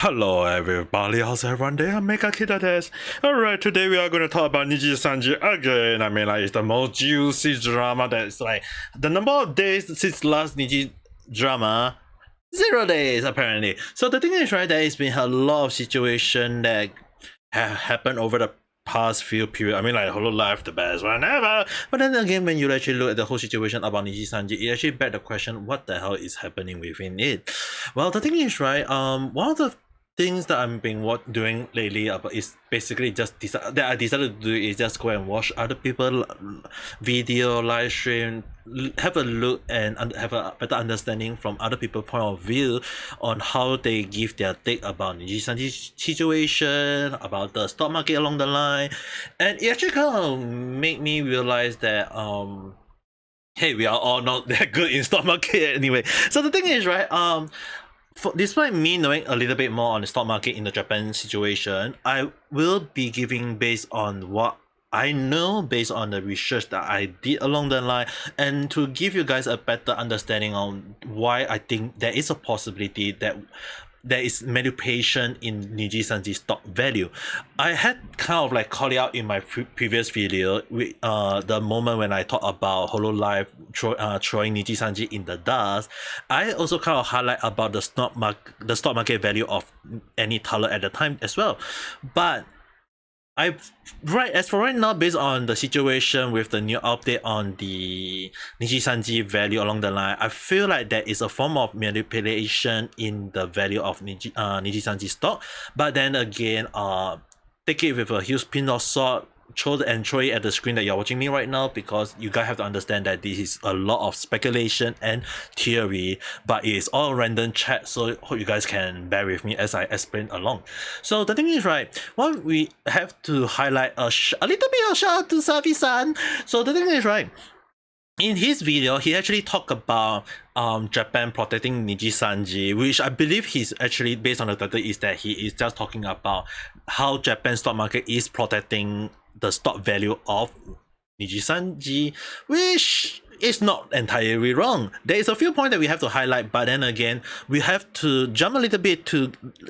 Hello everybody, how's everyone doing? I'm Mega Kid Test. Alright, today we are going to talk about Nijisanji again. I mean, like, it's the most juicy drama that's like, the number of days since last Niji drama, 0 days apparently. So the thing is, right, there has been a lot of situation that have happened over the past few period. I mean, like, Hololive, the best one ever. But then again, when you actually look at the whole situation about Nijisanji, it actually begs the question, what the hell is happening within it? Well, the thing is, right, one of the things that I've been doing lately is basically just that I decided to do is just go and watch other people video live stream, have a look and have a better understanding from other people's point of view on how they give their take about Nijisanji's situation, about the stock market along the line, and it actually kind of made me realize that hey, we are all not that good in stock market anyway. So the thing is, right, despite me knowing a little bit more on the stock market in the Japan situation, I will be giving based on what I know, based on the research that I did along the line, and to give you guys a better understanding on why I think there is a possibility that there is manipulation in Nijisanji stock value. I had kind of like called it out in my previous video with the moment when I talked about Hololive throwing Nijisanji in the dust. I also kind of highlight about the stock market value of ANYCOLOR at the time as well. But as for right now, based on the situation with the new update on the Nijisanji value along the line, I feel like there is a form of manipulation in the value of Nijisanji stock. But then again, take it with a huge pinch of salt, throw it at the screen that you're watching me right now, because you guys have to understand that this is a lot of speculation and theory, but it is all random chat, so hope you guys can bear with me as I explain along. So the thing is, right, what we have to highlight a little bit of shout out to Savi-san. So the thing is, right, in his video, he actually talked about Japan protecting Nijisanji, which I believe he's actually, based on the title, is that he is just talking about how Japan stock market is protecting the stock value of Nijisanji, which is not entirely wrong. There is a few points that we have to highlight, but then again, we have to jump a little bit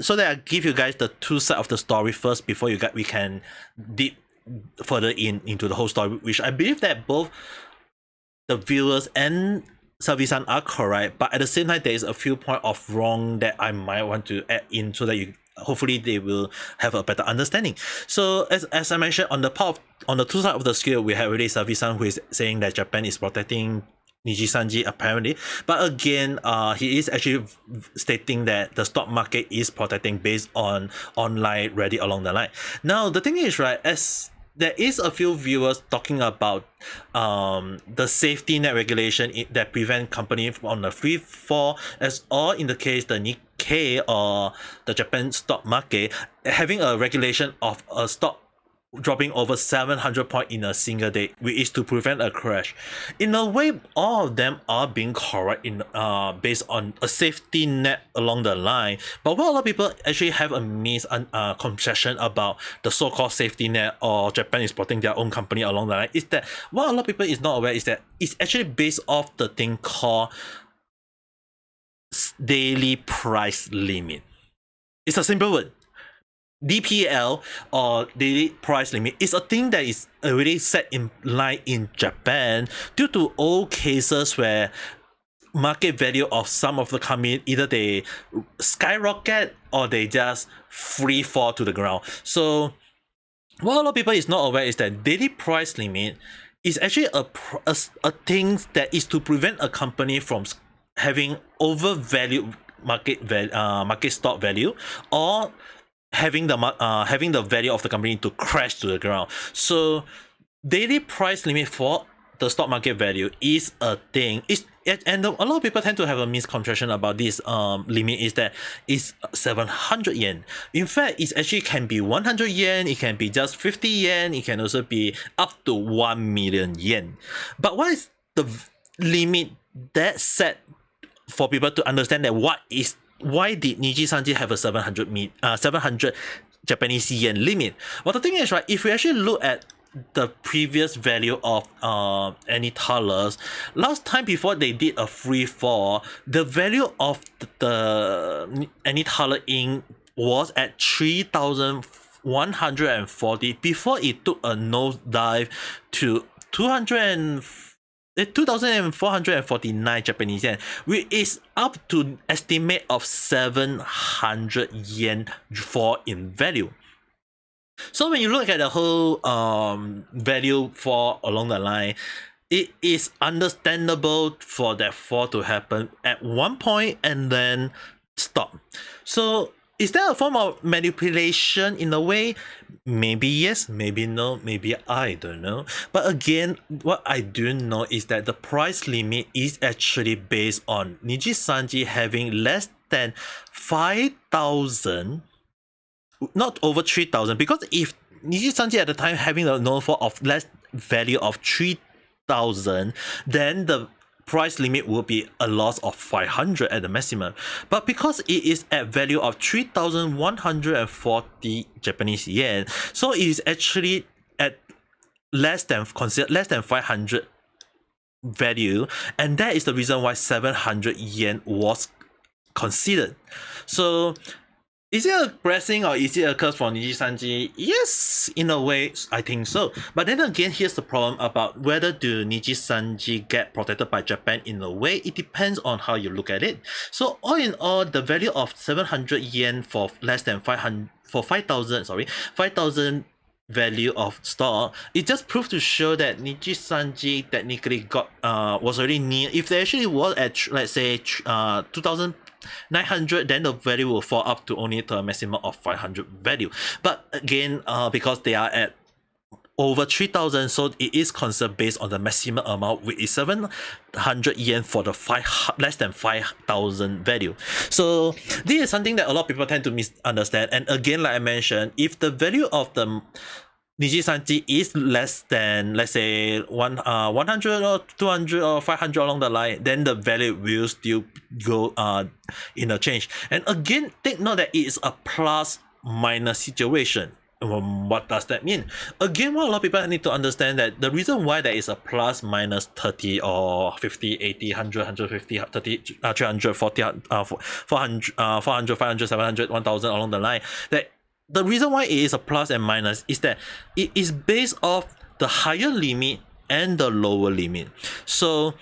so that I give you guys the two sides of the story first before we can deep further into the whole story, which I believe that both the viewers and Savi-san are correct, but at the same time there is a few points of wrong that I might want to add in so that hopefully they will have a better understanding. So as I mentioned, on the two sides of the scale, we have already Savi-san who is saying that Japan is protecting Nijisanji apparently, but again, he is actually stating that the stock market is protecting based on online Reddit along the line. Now the thing is, right, as there is a few viewers talking about the safety net regulation that prevent company from the free fall, as all in the case the Nikkei or the Japan stock market having a regulation of a stock dropping over 700 points in a single day, which is to prevent a crash. In a way, all of them are being correct in based on a safety net along the line. But what a lot of people actually have a misconception about the so-called safety net or Japan is protecting their own company along the line is that what a lot of people is not aware is that it's actually based off the thing called daily price limit. It's a simple word. DPL or daily price limit is a thing that is already set in line in Japan due to old cases where market value of some of the company either they skyrocket or they just free fall to the ground. So what a lot of people is not aware is that daily price limit is actually a thing that is to prevent a company from having overvalued market stock value or having the value of the company to crash to the ground. So daily price limit for the stock market value is a thing. And a lot of people tend to have a misconception about this limit is that it's 700 yen. In fact, it actually can be 100 yen, it can be just 50 yen, it can also be up to 1 million yen. But what is the limit that set for people to understand that why did Nijisanji have a 700 Japanese yen limit? Well, the thing is, right, if we actually look at the previous value of ANYCOLOR, last time before they did a free fall, the value of the ANYCOLOR in was at 3,140 before it took a nosedive to 2,449 Japanese yen, which is up to estimate of 700 yen for in value. So when you look at the whole value fall along the line, it is understandable for that fall to happen at one point and then stop. So is there a form of manipulation in a way? Maybe yes, maybe no, maybe I don't know. But again, what I do know is that the price limit is actually based on Nijisanji having less than 5,000, not over 3,000, because if Nijisanji at the time having a no-fall of less value of 3,000, then the price limit will be a loss of 500 at the maximum. But because it is at value of 3,140 Japanese yen, so it is actually at less than 500 value, and that is the reason why 700 yen was considered. So is it a blessing or is it a curse for Nijisanji? Yes, in a way, I think so. But then again, here's the problem about whether do Nijisanji get protected by Japan. In a way, it depends on how you look at it. So all in all, the value of 700 yen for less than 5,000 value of stock, it just proved to show that Nijisanji technically got was already near. If they actually was at, let's say, 2,900, then the value will fall up to only to a maximum of 500 value. But again, because they are at over 3,000, so it is considered based on the maximum amount, which is 700 yen for the less than 5,000 value. So this is something that a lot of people tend to misunderstand. And again, like I mentioned, if the value of the Nijisanji is less than, let's say, 100 or 200 or 500 along the line, then the value will still go in a change. And again, take note that it is a plus minus situation. What does that mean? Again, what a lot of people need to understand that the reason why there is a plus minus 30 or 50, 80, 100, 150, 30, 300, 40, 400, 400, 500, 700, 1000 along the line, that the reason why it is a plus and minus is that it is based off the higher limit and the lower limit. So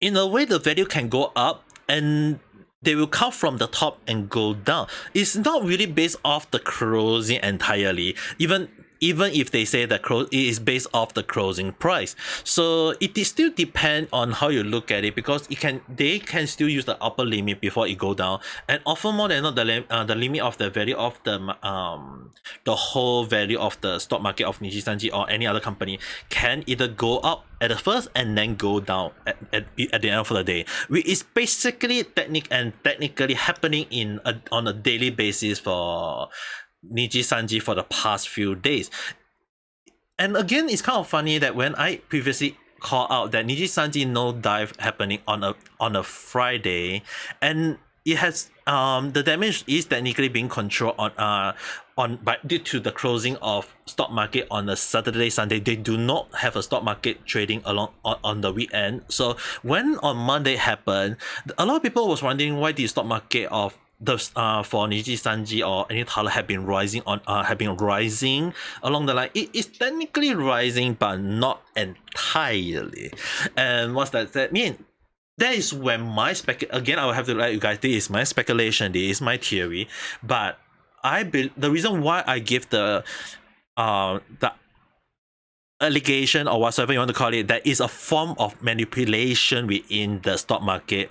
in a way, the value can go up and they will come from the top and go down. It's not really based off the closing entirely, even if they say that it is based off the closing price. So it is still depend on how you look at it, because they can still use the upper limit before it go down, and often more than not the limit of the value of the whole value of the stock market of Nijisanji or any other company can either go up at the first and then go down at the end of the day, which is basically technically happening on a daily basis for Nijisanji for the past few days. And again, it's kind of funny that when I previously called out that Nijisanji no dive happening on a Friday, and it has the damage is technically being controlled due to the closing of stock market on a Saturday, Sunday. They do not have a stock market trading on the weekend. So when on Monday happened, a lot of people was wondering why the stock market of for Nijisanji or any Tala have been rising along the line. It is technically rising, but not entirely. And what does that mean? That is when again, I will have to let you guys, this is my speculation, this is my theory, but the reason why I give the allegation or whatsoever you want to call it, that is a form of manipulation within the stock market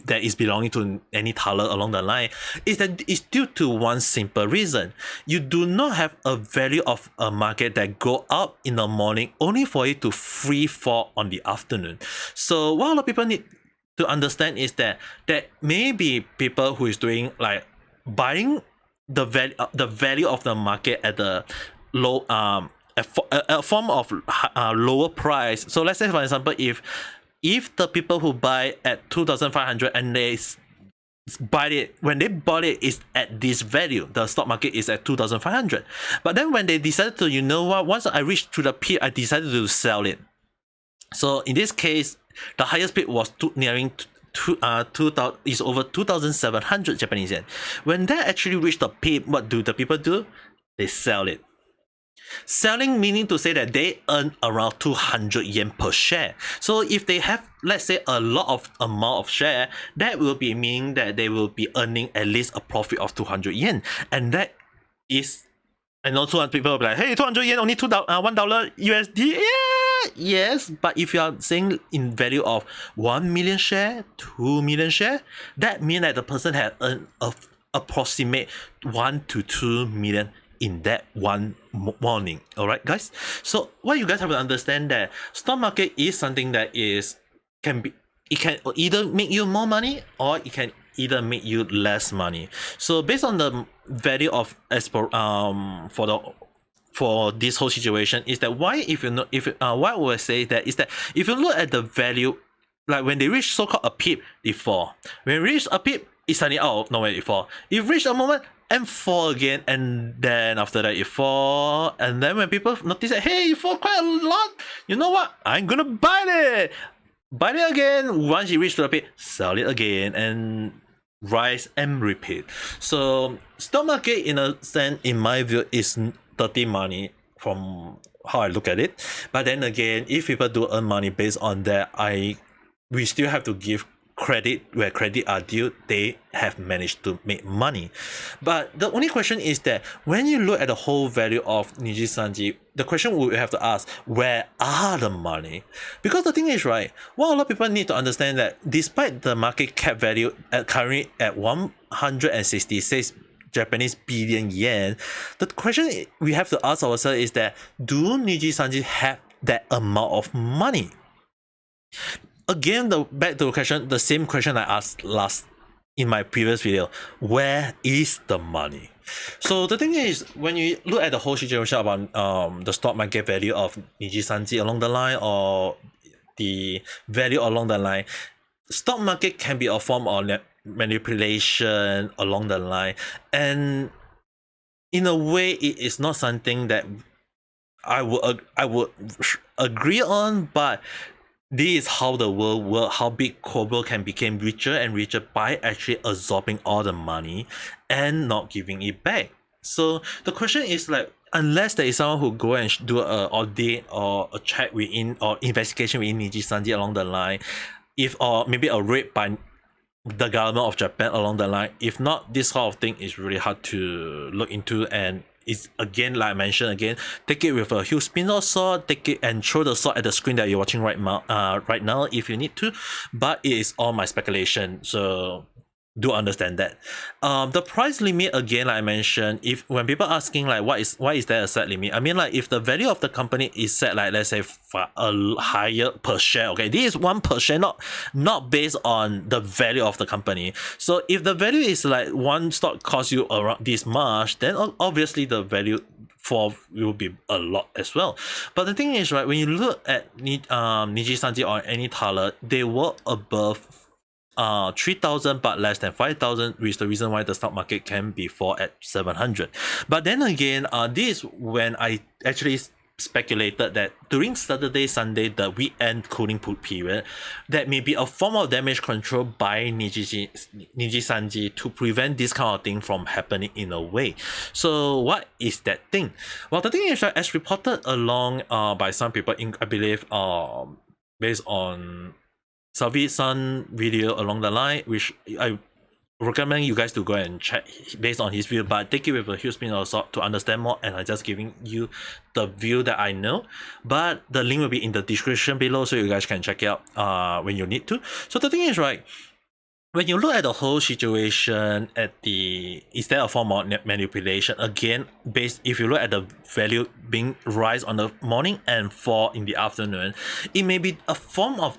that is belonging to any teller along the line, is that it's due to one simple reason. You do not have a value of a market that go up in the morning only for it to free fall on the afternoon. So what a lot of people need to understand is that maybe people who is doing like buying the value of the market at the low a form of lower price. So let's say, for example, if the people who buy at 2,500 and they buy it, when they bought it is at this value, the stock market is at 2,500, but then when they decided to, you know what, once I reached to the peak, I decided to sell it. So in this case, the highest peak was nearing is over 2,700 Japanese yen. When that actually reach the peak, what do the people do? They sell it. Selling meaning to say that they earn around 200 yen per share. So if they have, let's say, a lot of amount of share, that will be meaning that they will be earning at least a profit of 200 yen. And that is, I know 200 people will be like, hey, 200 yen only $1 USD. Yeah, yes. But if you are saying in value of 1 million share, 2 million share, that means that the person had earned approximate 1 to 2 million in that one morning. All right, guys. So what you guys have to understand that stock market is something that it can either make you more money or it can either make you less money. So based on the value of Expo for this whole situation is that why what would I say that is that if you look at the value, like when they reach so-called a peak, they fall. When they reach a peak, it's suddenly out of nowhere, it fall. If reach a moment and fall again, and then after that it fall, and then when people notice that, hey, you fall quite a lot, you know what, I'm gonna buy it again. Once you reach to the peak, sell it again, and rise and repeat. So stock market, in a sense, in my view, is dirty money from how I look at it. But then again, if people do earn money based on that, we still have to give credit where credit are due. They have managed to make money. But the only question is that when you look at the whole value of Nijisanji, the question we have to ask, where are the money? Because the thing is, right, what a lot of people need to understand that despite the market cap value currently at 166 Japanese billion yen, the question we have to ask ourselves is that, do Nijisanji have that amount of money? Again, back to the question, the same question I asked in my previous video, where is the money? So the thing is, when you look at the whole situation about the stock market value of Nijisanji along the line, or the value along the line, stock market can be a form of manipulation along the line, and in a way it is not something that I would agree on, but this is how the world works, how big corporate can become richer and richer by actually absorbing all the money and not giving it back. So the question is, like, unless there is someone who go and do a audit or a check within or investigation within Nijisanji along the line, or maybe a raid by the government of Japan along the line, if not, this sort of thing is really hard to look into. And it's, again, like I mentioned again, take it with a huge spin of salt, take it and throw the salt at the screen that you're watching right now if you need to, but it is all my speculation, so do understand that. The price limit, again, like I mentioned, when people asking like why is there a set limit, I mean, like, if the value of the company is set, like, let's say for a higher per share, okay, this is 1 per share, not based on the value of the company. So if the value is like one stock costs you around this much, then obviously the value for will be a lot as well. But the thing is, right, when you look at Nijisanji or any Thaler, they were above 3,000 but less than 5,000, which is the reason why the stock market can be fall at 700. But then again, this is when I actually speculated that during Saturday, Sunday, the weekend cooling period, that may be a form of damage control by Nijisanji to prevent this kind of thing from happening in a way. So what is that thing? Well, the thing is that, as reported along by some people, I believe based on Savi-san video along the line, which I recommend you guys to go and check based on his view, but take it with a huge spin of salt to understand more, and I'm just giving you the view that I know. But the link will be in the description below, so you guys can check it out when you need to. So the thing is, right, when you look at the whole situation is there a form of manipulation? Again, if you look at the value being rise on the morning and fall in the afternoon, it may be a form of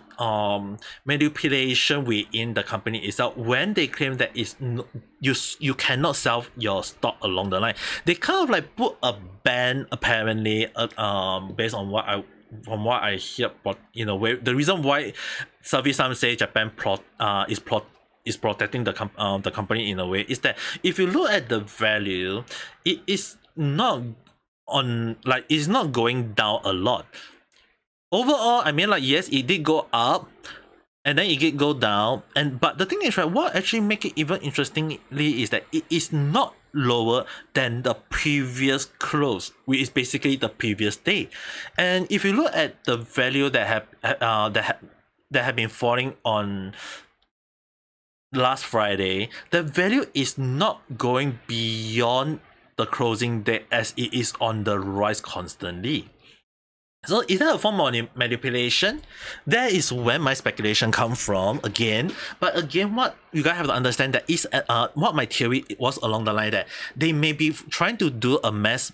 manipulation within the company itself when they claim that you cannot sell your stock along the line. They kind of like put a ban, apparently, based on from what I hear, but in a way, the reason why Savi-san say Japan is protecting the company in a way is that if you look at the value, it is not it's not going down a lot. Overall, I mean, like, yes, it did go up, and then it go down. And but the thing is, right, what actually make it even interestingly is that it is not lower than the previous close, which is basically the previous day. And if you look at the value that have been falling on last Friday, the value is not going beyond the closing day as it is on the rise constantly. So is that a form of manipulation? That is where my speculation comes from again. But again, what you guys have to understand that is what my theory was along the line that they may be trying to do a mass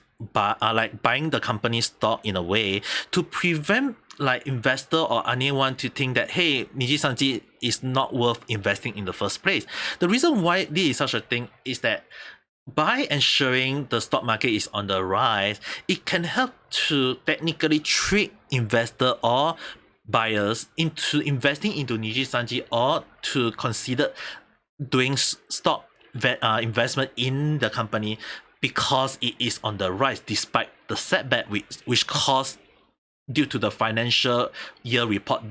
like buying the company stock in a way to prevent like investor or anyone to think that, hey, Nijisanji is not worth investing in the first place. The reason why this is such a thing is that by ensuring the stock market is on the rise, it can help to technically trick investor or buyers into investing into Nijisanji or to consider doing stock investment in the company because it is on the rise despite the setback which caused due to the financial year report,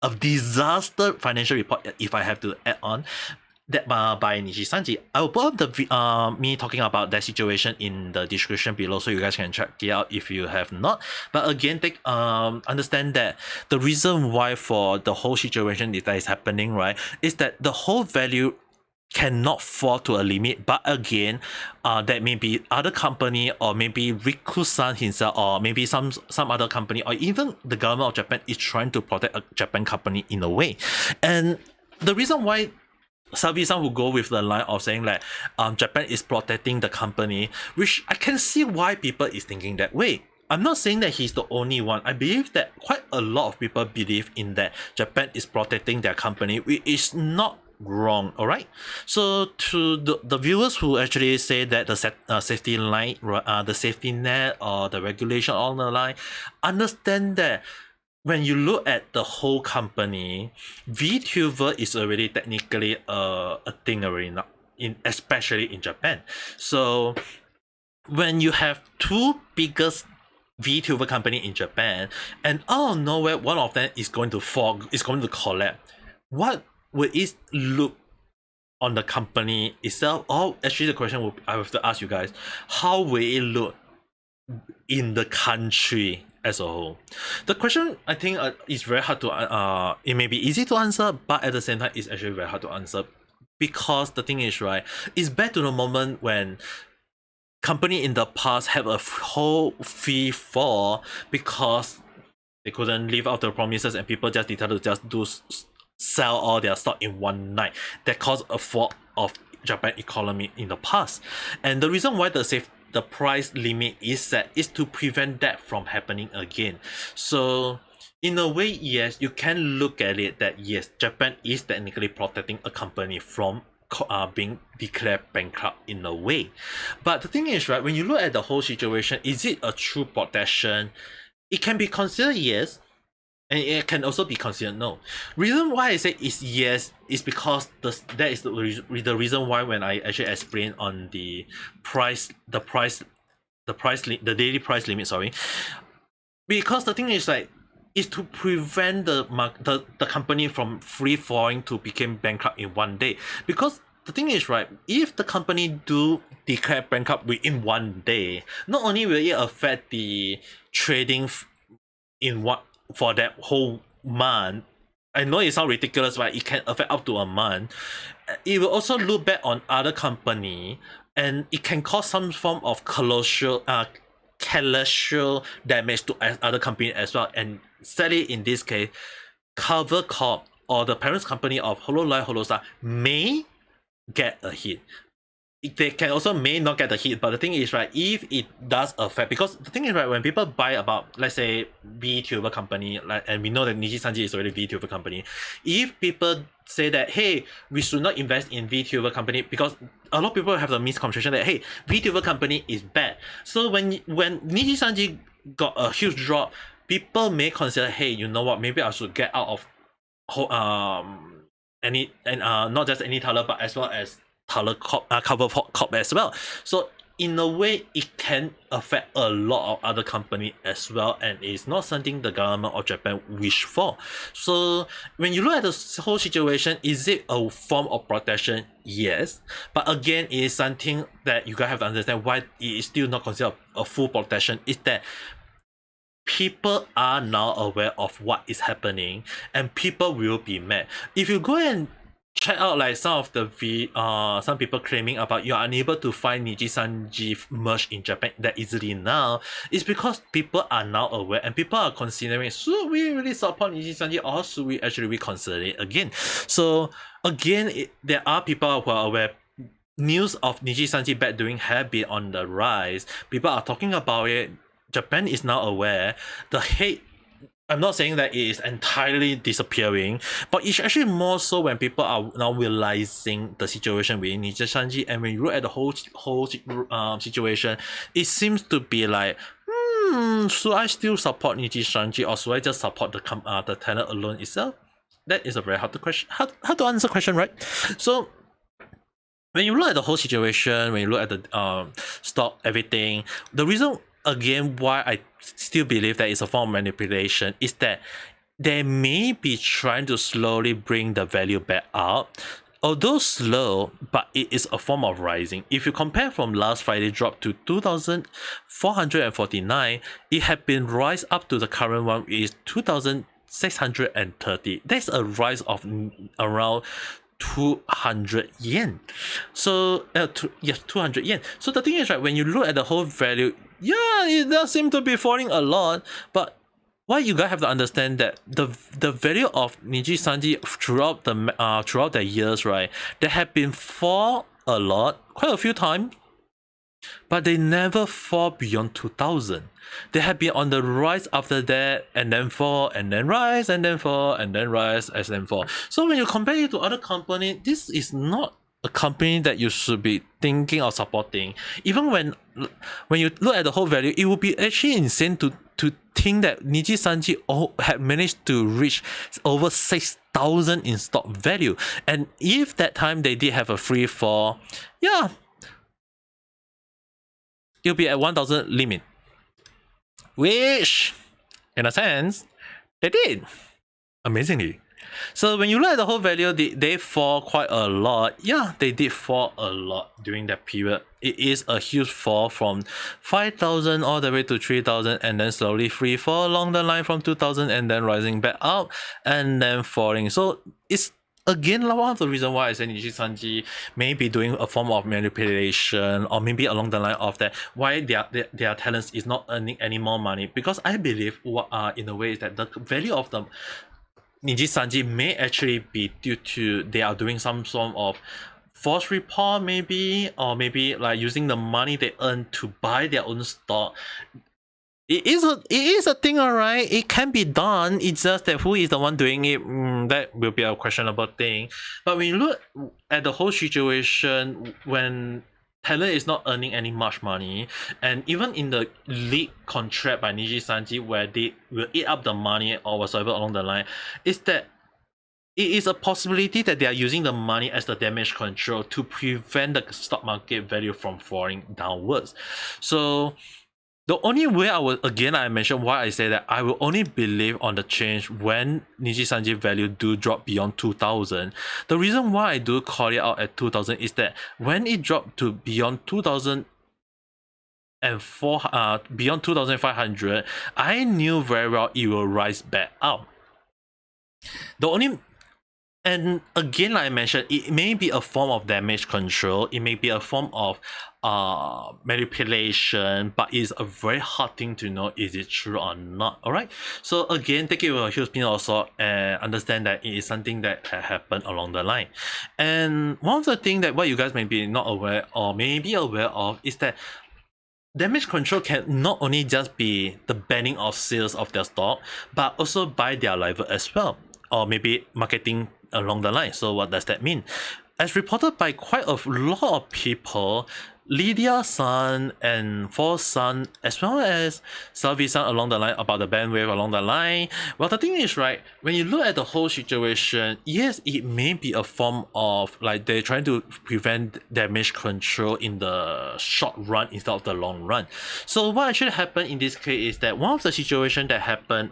a disaster financial report, if I have to add on, that by Nijisanji. I will put up the me talking about that situation in the description below so you guys can check it out if you have not. But again, take understand that the reason why for the whole situation that is happening, right, is that the whole value cannot fall to a limit, but again, that may be other company or maybe Riku-san himself or maybe some other company or even the government of Japan is trying to protect a Japan company in a way. And the reason why Savi-san will go with the line of saying that Japan is protecting the company, which I can see why people is thinking that way. I'm not saying that he's the only one. I believe that quite a lot of people believe in that Japan is protecting their company, which is not wrong. All right, so to the viewers who actually say that the safety line, the safety net or the regulation on the line, understand that when you look at the whole company, VTuber is already technically a thing already now, especially in Japan. So when you have two biggest VTuber company in Japan, and out of nowhere one of them is going to fall, is going to collapse, what would it look on the company itself? Or actually the question will, I have to ask you guys, how will it look in the country as a whole? The question, I think, is very hard to it may be easy to answer, but at the same time it's actually very hard to answer, because the thing is, right, it's back to the moment when company in the past have a whole free fall because they couldn't live out their promises and people just decided to just sell all their stock in one night. That caused a fall of Japan economy in the past. And the reason why the price limit is set is to prevent that from happening again. So in a way, yes, you can look at it that yes, Japan is technically protecting a company from being declared bankrupt in a way. But the thing is, right, when you look at the whole situation, is it a true protection? It can be considered yes, and it can also be considered no. Reason why I say is yes is because that is the reason why when I actually explain on the daily price limit, sorry, because the thing is like is to prevent the company from free falling to become bankrupt in one day. Because the thing is, right, if the company do declare bankrupt within one day, not only will it affect the trading in what for that whole month. I know it sounds ridiculous, but it can affect up to a month. It will also look back on other company, and it can cause some form of collateral damage to other company as well. And sadly, in this case, Cover Corp or the parent company of Hololive, Holostar may get a hit. They can also may not get the hit, but the thing is, right, if it does affect, because the thing is, right, when people buy about, let's say, VTuber company, like, and we know that Nijisanji is already VTuber company, if people say that, hey, we should not invest in VTuber company, because a lot of people have the misconception that, hey, VTuber company is bad. So when Nijisanji got a huge drop, people may consider, hey, you know what, maybe I should get out of not just any Tyler, but as well as Cover Corp as well. So in a way it can affect a lot of other company as well, and it's not something the government of Japan wish for. So when you look at the whole situation, is it a form of protection? Yes, but again, it is something that you guys have to understand why it is still not considered a full protection. Is that people are now aware of what is happening, and people will be mad. If you go and check out like some of the some people claiming about you're unable to find Nijisanji merch in Japan that easily now, it's because people are now aware and people are considering, should we really support Nijisanji or should we actually reconsider it again? So again, there are people who are aware. News of Nijisanji bad doing have been on the rise. People are talking about it. Japan is now aware. The hate, I'm not saying that it is entirely disappearing, but it's actually more so when people are now realizing the situation with Nijisanji, and when you look at the whole situation, it seems to be like, should I still support Nijisanji or should I just support the tenant alone itself? That is a very hard to answer question, right? So when you look at the whole situation, when you look at the stock, everything, the reason again why I still believe that it's a form of manipulation is that they may be trying to slowly bring the value back up. Although slow, but it is a form of rising. If you compare from last Friday drop to 2,449, it had been rise up to the current one is 2,630. That's a rise of around 200 yen. So yes, 200 yen. So the thing is, right, when you look at the whole value, yeah, it does seem to be falling a lot, but what you guys have to understand that the value of Nijisanji throughout the years, right, they have been fall a lot, quite a few times, but they never fall beyond 2,000. They have been on the rise after that, and then fall, and then rise, and then fall, and then rise, and then fall. So when you compare it to other companies, this is not a company that you should be thinking of supporting. Even when you look at the whole value, it would be actually insane to think that Nijisanji had managed to reach over 6,000 in stock value. And if that time they did have a free fall, yeah, it'll be at 1,000 limit, which in a sense they did amazingly. So when you look at the whole value, they fall quite a lot. Yeah, they did fall a lot during that period. It is a huge fall from 5,000 all the way to 3,000, and then slowly free fall along the line from 2,000, and then rising back up and then falling. So it's again one of the reasons why I say Nijisanji may be doing a form of manipulation, or maybe along the line of that why their talents is not earning any more money, because I believe in a way is that the value of the Nijisanji may actually be due to they are doing some form of false report, maybe, or maybe like using the money they earn to buy their own stock. It is a thing, alright. It can be done. It's just that who is the one doing it, that will be a questionable thing. But when you look at the whole situation, when talent is not earning any much money, and even in the league contract by Nijisanji where they will eat up the money or whatsoever along the line, is that it is a possibility that they are using the money as the damage control to prevent the stock market value from falling downwards. So the only way I mentioned why I say that I will only believe on the change when Nijisanji value do drop beyond 2,000. The reason why I do call it out at 2,000 is that when it dropped to beyond 2,000 and beyond 2,500, I knew very well it will rise back up. And again, like I mentioned, it may be a form of damage control, it may be a form of manipulation, but it's a very hard thing to know is it true or not. Alright, so again, take it with a huge pinch of salt and understand that it is something that happened along the line. And one of the things that what you guys may be not aware or may be aware of is that damage control can not only just be the banning of sales of their stock, but also by their level as well, or maybe marketing along the line. So what does that mean? As reported by quite a lot of people, Lydia-san and Force-san, as well as Salvi-san along the line about the bandwidth along the line. Well, the thing is, right, when you look at the whole situation, yes, it may be a form of like they're trying to prevent damage control in the short run instead of the long run. So what actually happened in this case is that one of the situation that happened,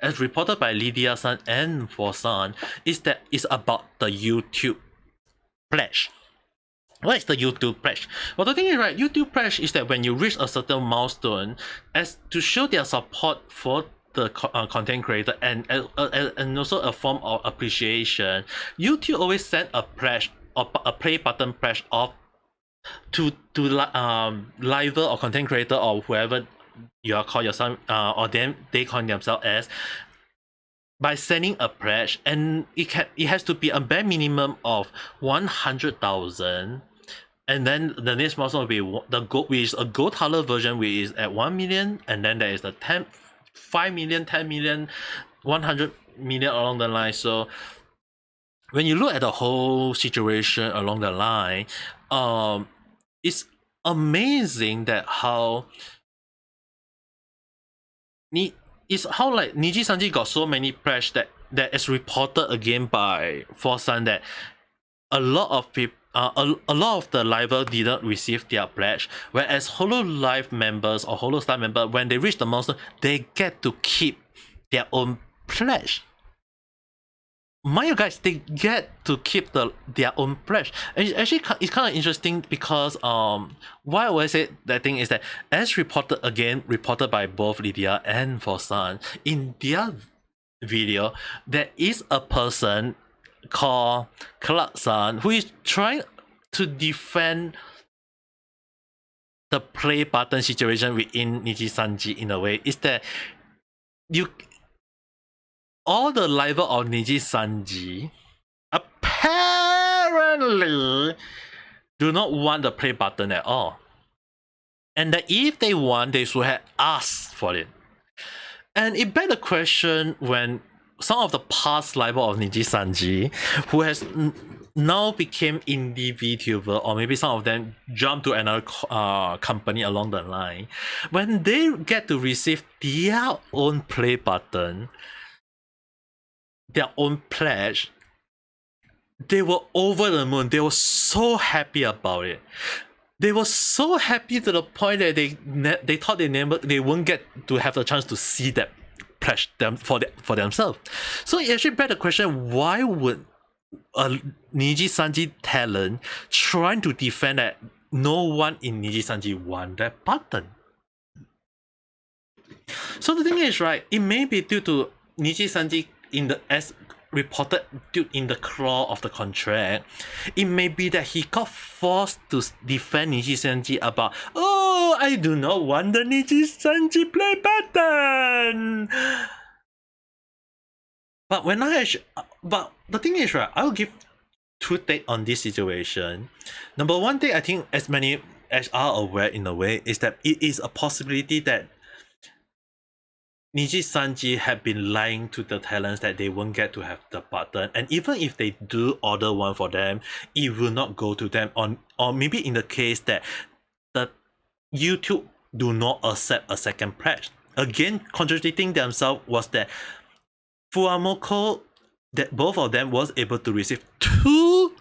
as reported by Lydia-san and Force-san, is that it's about the YouTube pledge. What is the YouTube pledge? Well, the thing is, right, YouTube pledge is that when you reach a certain milestone, as to show their support for the content creator and also a form of appreciation, YouTube always send a pledge or a play button pledge off to liver or content creator or whoever you are call yourself or them they call themselves as, by sending a pledge, and it has to be a bare minimum of 100,000. And then the next milestone will be the gold, which is a gold color version, which is at 1 million, and then there is the 5 million, 10 million, 100 million along the line. So when you look at the whole situation along the line, it's amazing that how like Nijisanji got so many pledge that is reported again by Forsan that a lot of people. A lot of the liver didn't receive their pledge, whereas Hololive members or Holostar members, when they reach the milestone, they get to keep their own pledge. Mind you guys, they get to keep their own pledge. And actually, it's kind of interesting because why I always say that thing is that, as reported by both Lydia and Forsan, in their video, there is a person called Clark-san who is trying to defend the play button situation within Nijisanji in a way. Is that all the liver of Nijisanji apparently do not want the play button at all, and that if they want, they should have asked for it. And it begs the question when some of the past liver of Nijisanji, who has now became indie VTuber, or maybe some of them jump to another company along the line, when they get to receive their own play button, their own pledge, they were over the moon. They were so happy about it. They were so happy to the point that they thought they won't get to have the chance to see that pledge them for themselves. So it actually begs the question: why would a Nijisanji talent trying to defend that no one in Nijisanji want that button? So the thing is, right, it may be due to Nijisanji as reported in the clause of the contract. It may be that he got forced to defend Nijisanji about, oh, I do not want the Nijisanji play button. But but the thing is, right, I'll give two takes on this situation. Number one thing, I think as many as are aware in a way, is that it is a possibility that Nijisanji have been lying to the talents that they won't get to have the button, and even if they do order one for them, it will not go to them, or maybe in the case that the YouTube do not accept a second pledge. Again, contradicting themselves was that Fuamoko, that both of them was able to receive two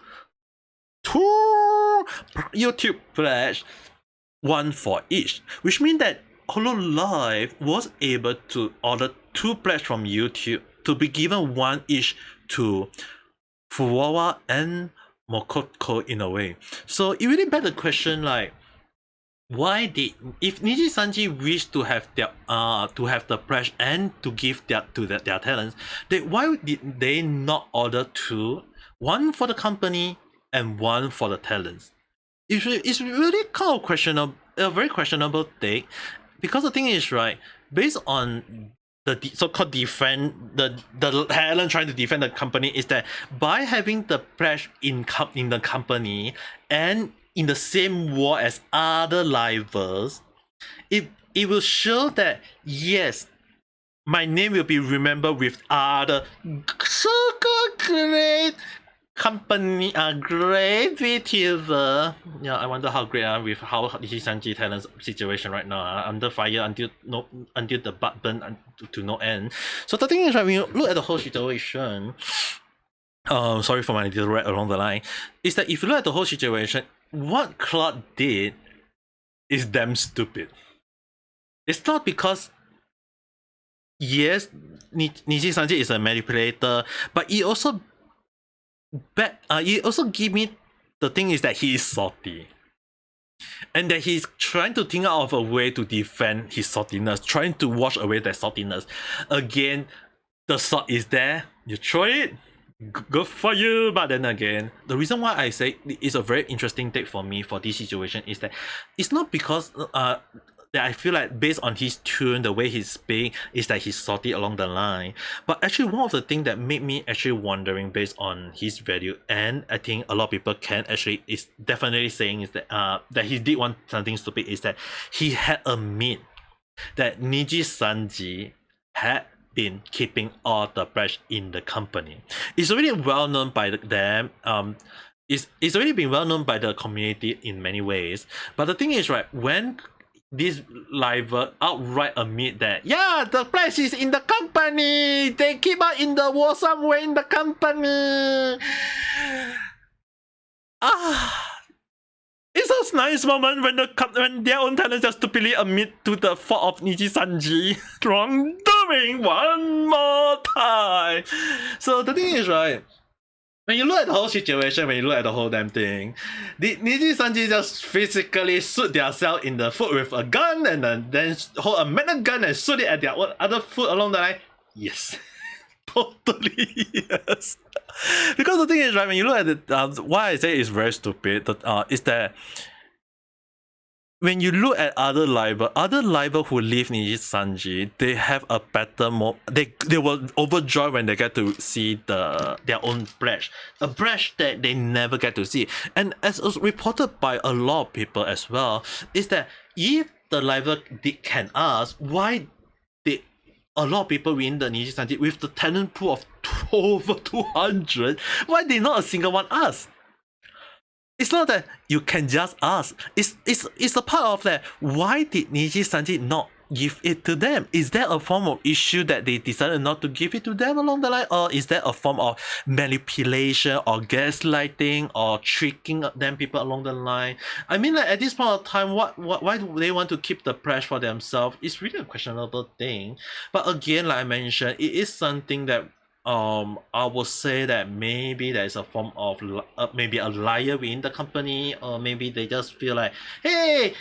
YouTube pledge, one for each, which means that Hololive was able to order two pledge from YouTube to be given one each to Fuwawa and Mokoko in a way. So it really begs the question, like, if Nijisanji wish to have the pledge and to give their talents, why did they not order two, one for the company and one for the talents? It's really kind of questionable, a very questionable take. Because the thing is, right, based on the so-called the talent trying to defend the company, is that by having the pledge in the company and in the same war as other livers, it will show that yes, my name will be remembered with other so-called great company are great VTuber. Yeah, I wonder how great with how Nijisanji talent's situation right now under fire until the butt burn to no end. So the thing is, right, when you look at the whole situation, sorry for my little rat along the line, is that if you look at the whole situation, what Claude did is damn stupid. It's not because yes, Nijisanji is a manipulator, but he also give me the thing is that he is salty. And that he's trying to think out of a way to defend his saltiness, trying to wash away that saltiness. Again, the salt is there, you throw it, good for you. But then again, the reason why I say it's a very interesting take for me for this situation is that it's not because that I feel like based on his tune, the way he's speaking, is that he's salty along the line. But actually one of the things that made me actually wondering based on his value, and I think a lot of people can actually is definitely saying is that that he did want something stupid, is that he had admit that Nijisanji had been keeping all the cash in the company. It's already well known by them. It's already been well known by the community in many ways. But the thing is, right, when this liver outright admit that the place is in the company, they keep out in the wall somewhere in the company. It's a nice moment when their own talent just stupidly admit to the fault of Nijisanji wrongdoing one more time. So the thing is, right, when you look at the whole situation, when you look at the whole damn thing, Nijisanji just physically shoot themselves in the foot with a gun and then hold a metal gun and shoot it at their other foot along the line. Yes. Totally yes. Because the thing is, right, when you look at it, why I say it's very stupid, is that when you look at other liver who leave Nijisanji, they have a better they will overjoyed when they get to see their own brush, a brush that they never get to see. And as reported by a lot of people as well, is that if the liver can ask why did a lot of people win the Nijisanji with the talent pool of over 200, why did not a single one ask? It's not that you can just ask. It's a part of that. Why did Nijisanji not give it to them? Is there a form of issue that they decided not to give it to them along the line? Or is there a form of manipulation or gaslighting or tricking them people along the line? I mean, like, at this point of time, why do they want to keep the pressure for themselves? It's really a questionable thing. But again, like I mentioned, it is something that I would say that maybe there is a form of maybe a liar within the company, or maybe they just feel like, hey,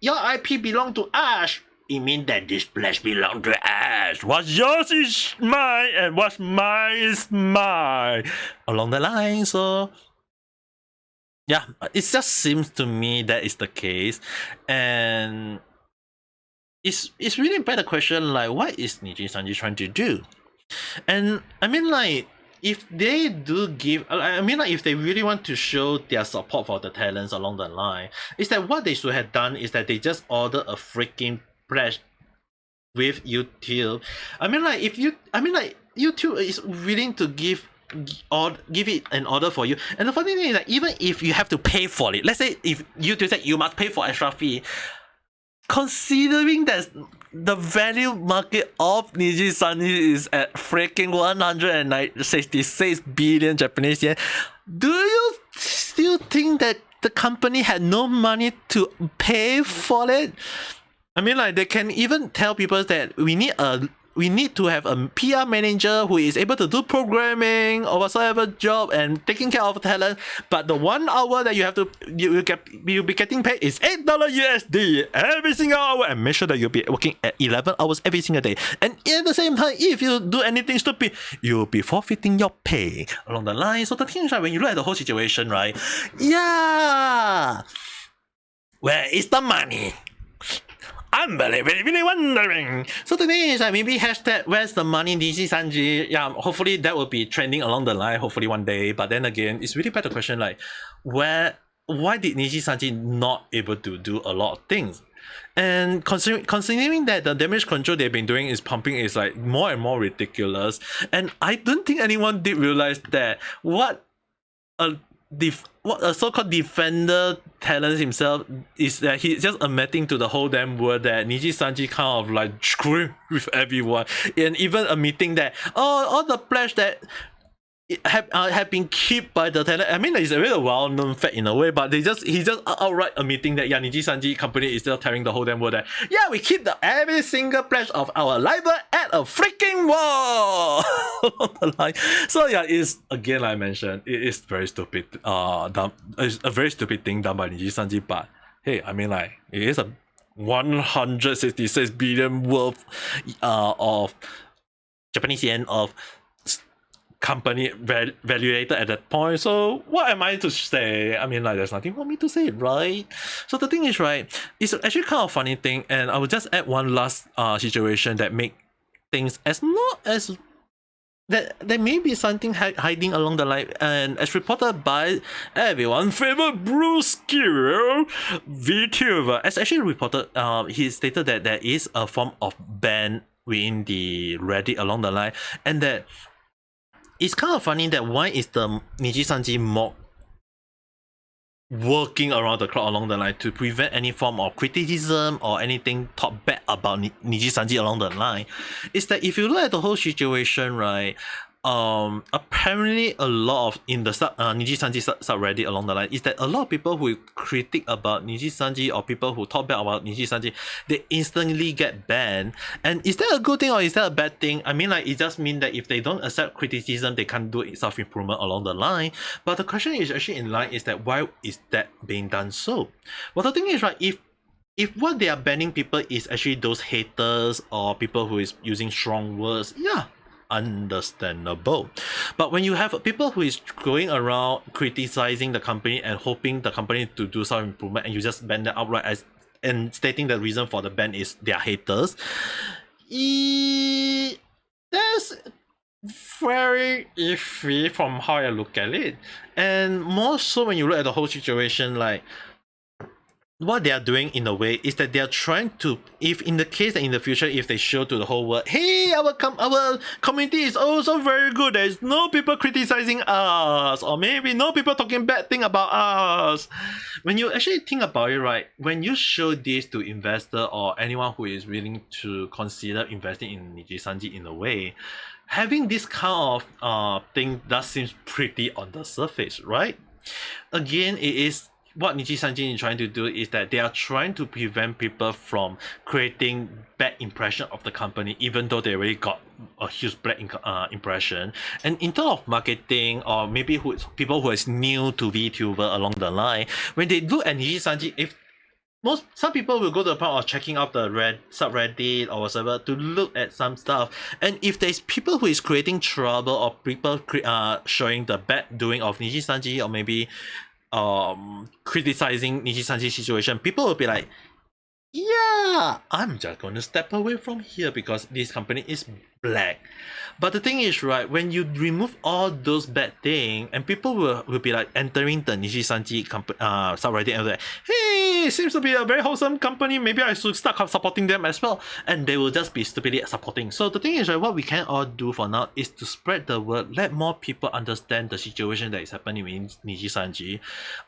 your IP belong to us. It means that this place belong to us. What's yours is mine, and what's mine is mine. Along the line, so yeah, it just seems to me that is the case, and it's really a better question, like, what is Nijisanji trying to do? And I mean, like, if they do give, I mean, like, if they really want to show their support for the talents along the line, is that what they should have done is that they just order a freaking pledge with YouTube. I mean, like, YouTube is willing to give it an order for you. And the funny thing is that even if you have to pay for it, let's say if YouTube said you must pay for extra fee, considering that the value market of Nijisanji is at freaking 166 billion Japanese yen, do you still think that the company had no money to pay for it? I mean, like, they can even tell people that we need to have a PR manager who is able to do programming or whatsoever job and taking care of talent, but the 1 hour that you'll be getting paid is $8 USD every single hour, and make sure that you'll be working at 11 hours every single day. And at the same time, if you do anything stupid, you'll be forfeiting your pay along the line. So the thing is, right, when you look at the whole situation, right, where is the money? I'm really wondering. So the thing is, maybe hashtag where's the money Nijisanji. Yeah, hopefully that will be trending along the line, hopefully one day. But then again, it's really better question, like, where why did Nijisanji not able to do a lot of things? And considering that the damage control they've been doing is pumping is like more and more ridiculous, and I don't think anyone did realize that what a so-called defender talent himself is that he's just admitting to the whole damn world that Nijisanji kind of like screwing with everyone, and even admitting that all the pledge that have been kept by the talent. I mean, it's a very well-known fact in a way, but he's just outright admitting that Nijisanji company is still telling the whole damn world that we keep every single pledge of our library at a freaking wall. So it's again, like I mentioned, it is very stupid. Dumb. It's a very stupid thing done by Nijisanji, but hey, I mean, like it is a 166 billion worth of Japanese yen of company valuated at that point. So what am I to say? I mean, like there's nothing for me to say, right? So the thing is, right, it's actually kind of funny thing, and I will just add one last situation that make things as not as that there may be something hiding along the line, and as reported by everyone's favorite Brewski, VTuber, as actually reported, he stated that there is a form of ban within the Reddit along the line, and that it's kind of funny that why is the Nijisanji mock working around the clock along the line to prevent any form of criticism or anything talk bad about Nijisanji along the line. Is that if you look at the whole situation, right, apparently a lot of in the Nijisanji subreddit along the line is that a lot of people who critique about Nijisanji or people who talk bad about Nijisanji, they instantly get banned. And is that a good thing or is that a bad thing? I mean, like it just means that if they don't accept criticism, they can't do self-improvement along the line. But the question is actually in line is that why is that being done so? Well, the thing is, right, if what they are banning people is actually those haters or people who is using strong words, understandable. But when you have people who is going around criticizing the company and hoping the company to do some improvement, and you just ban them outright and stating the reason for the ban is their haters, that's very iffy from how I look at it. And more so when you look at the whole situation, like what they are doing in a way is that they are trying to, if in the case that in the future if they show to the whole world, hey, our community is also very good, there's no people criticizing us, or maybe no people talking bad thing about us. When you actually think about it, right, when you show this to investor or anyone who is willing to consider investing in Nijisanji in a way, having this kind of thing does seems pretty on the surface, right? Again, it is what Nijisanji is trying to do is that they are trying to prevent people from creating bad impression of the company, even though they already got a huge bad impression. And in terms of marketing, or maybe people who is new to VTuber along the line, when they look at Nijisanji, some people will go to the point of checking out the subreddit or whatever to look at some stuff, and if there's people who is creating trouble or people showing the bad doing of Nijisanji or maybe criticizing Nijisanji's situation, people will be like, yeah, I'm just gonna step away from here because this company is black. But the thing is, right, when you remove all those bad things, and people will be like entering the Nijisanji subreddit and like, hey, seems to be a very wholesome company, maybe I should start supporting them as well, and they will just be stupidly supporting. So the thing is, right, what we can all do for now is to spread the word, let more people understand the situation that is happening with Nijisanji.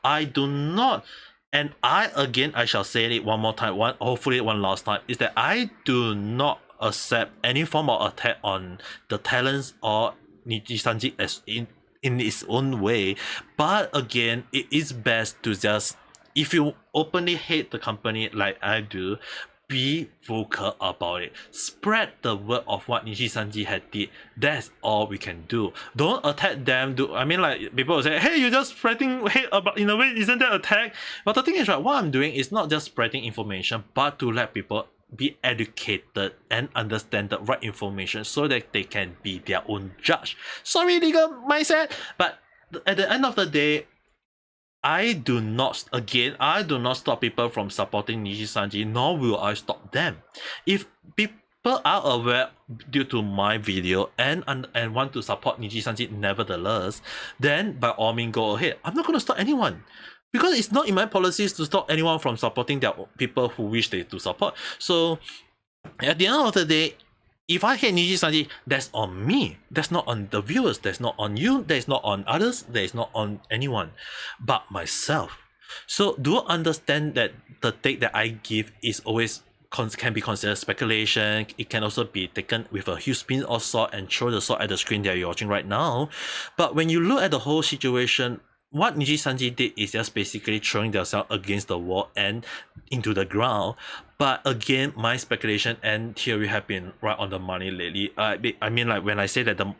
I do not, and I shall say it one more time, hopefully one last time, is that I do not accept any form of attack on the talents or Nijisanji as in its own way. But again, it is best to just, if you openly hate the company like I do, be vocal about it. Spread the word of what Nijisanji had did. That's all we can do. Don't attack them. I mean, like, people will say, hey, you're just spreading hate about, in a way, isn't that attack? But the thing is, right, what I'm doing is not just spreading information, but to let people be educated and understand the right information so that they can be their own judge. Sorry, legal mindset, but at the end of the day, I do not stop people from supporting Nijisanji, nor will I stop them. If people are aware due to my video and want to support Nijisanji nevertheless, then by all means go ahead. I'm not going to stop anyone. because it's not in my policies to stop anyone from supporting their people who wish they to support. So at the end of the day, if I hate Nijisanji, that's on me. That's not on the viewers. That's not on you. That's not on others. That is not on anyone but myself. So do understand that the take that I give is always can be considered speculation. It can also be taken with a huge spin or sword and throw the sword at the screen that you're watching right now. But when you look at the whole situation, what Nijisanji did is just basically throwing themselves against the wall and into the ground. But again, my speculation and theory have been right on the money lately. I mean, like when I say that the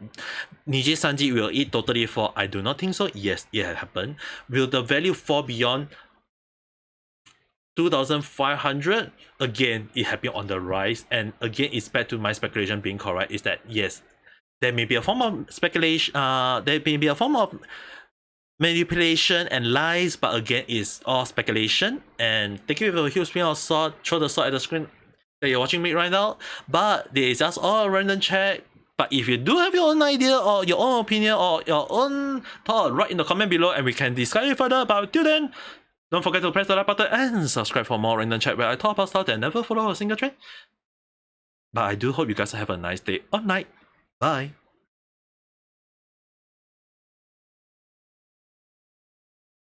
Nijisanji will eat totally fall, I do not think so. Yes, it had happened. Will the value fall beyond 2,500? Again, it had been on the rise. And again, it's back to my speculation being correct, is that yes, there may be a form of speculation, there may be a form of manipulation and lies, but again, it's all speculation. And take it with a huge spin of sword, throw the sword at the screen that you're watching me right now. But this is just all a random check. But if you do have your own idea or your own opinion or your own thought, write in the comment below and we can discuss it further. But until then, don't forget to press the like button and subscribe for more random chat where I talk about stuff that never follow a single trend. But I do hope you guys have a nice day or night. Bye.